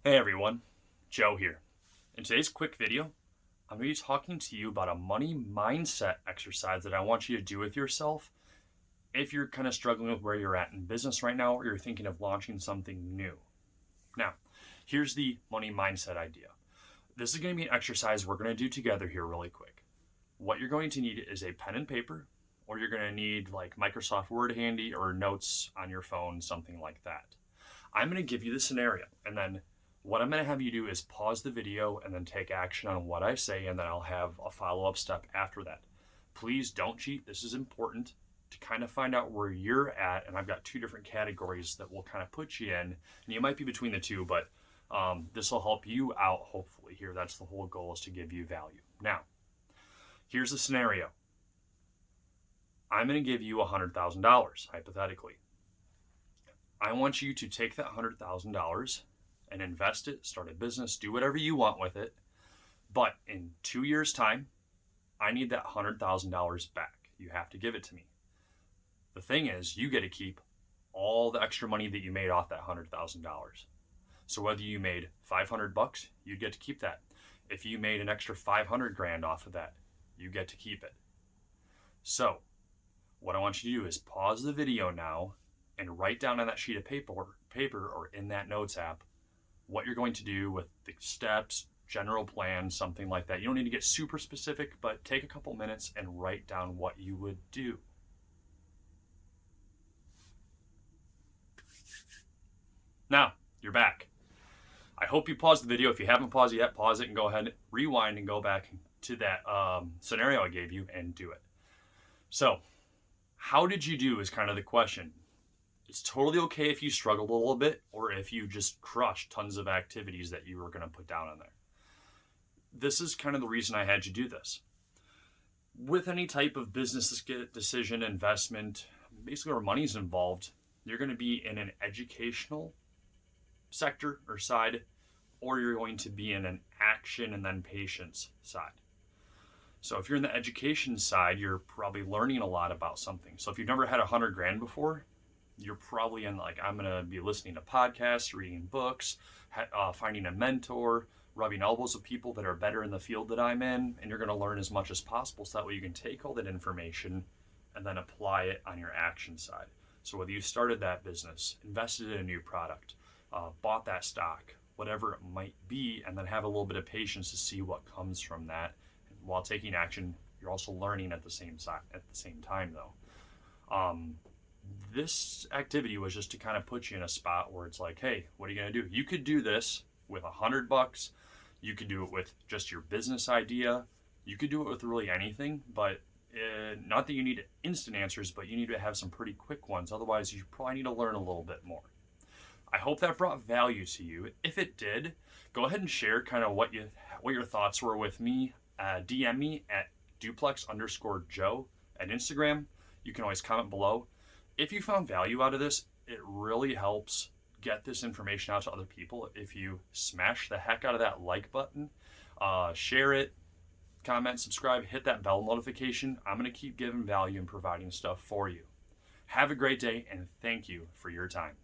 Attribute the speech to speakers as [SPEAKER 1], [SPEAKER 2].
[SPEAKER 1] Hey everyone, Joe here. In today's quick video, I'm going to be talking to you about a money mindset exercise that I want you to do with yourself if you're kind of struggling with where you're at in business right now or you're thinking of launching something new. Now, here's the money mindset idea. This is going to be an exercise we're going to do together here really quick. What you're going to need is a pen and paper, or you're going to need like Microsoft Word handy or notes on your phone, something like that. I'm going to give you the scenario, and then what I'm going to have you do is pause the video and then take action on what I say, and then I'll have a follow-up step after that. Please don't cheat. This is important to kind of find out where you're at, and I've got two different categories that will kind of put you in, and you might be between the two, but this will help you out hopefully here. That's the whole goal, is to give you value. Now, here's the scenario. I'm going to give you $100,000, hypothetically. I want you to take that $100,000 and invest it, start a business, do whatever you want with it. But in 2 years' time, I need that $100,000 back. You have to give it to me. The thing is, you get to keep all the extra money that you made off that $100,000. So whether you made $500, you get to keep that. If you made an extra 500 grand off of that, you get to keep it. So what I want you to do is pause the video now and write down on that sheet of paper or in that notes app what you're going to do with the steps, general plan, something like that. You don't need to get super specific, but take a couple minutes and write down what you would do. Now, you're back. I hope you paused the video. If you haven't paused it yet, pause it and go ahead, rewind and go back to that scenario I gave you and do it. So, how did you do is kind of the question. It's totally okay if you struggled a little bit or if you just crushed tons of activities that you were going to put down on there. This is kind of the reason I had you do this. With any type of business decision, investment, basically where money's involved, you're going to be in an educational sector or side, or you're going to be in an action and then patience side. So if you're in the education side, you're probably learning a lot about something. So if you've never had 100 grand before, you're probably in like, I'm going to be listening to podcasts, reading books, finding a mentor, rubbing elbows with people that are better in the field that I'm in, and you're going to learn as much as possible so that way you can take all that information and then apply it on your action side. So whether you started that business, invested in a new product, bought that stock, whatever it might be, and then have a little bit of patience to see what comes from that. And while taking action, you're also learning at the same time though. This activity was just to kind of put you in a spot where it's like, hey, what are you going to do? You could do this with $100. You could do it with just your business idea. You could do it with really anything, but not that you need instant answers, but you need to have some pretty quick ones. Otherwise, you probably need to learn a little bit more. I hope that brought value to you. If it did, go ahead and share kind of what your thoughts were with me. DM me at duplex_Joe at Instagram. You can always comment below. If you found value out of this, it really helps get this information out to other people. If you smash the heck out of that like button, share it, comment, subscribe, hit that bell notification. I'm going to keep giving value and providing stuff for you. Have a great day, and thank you for your time.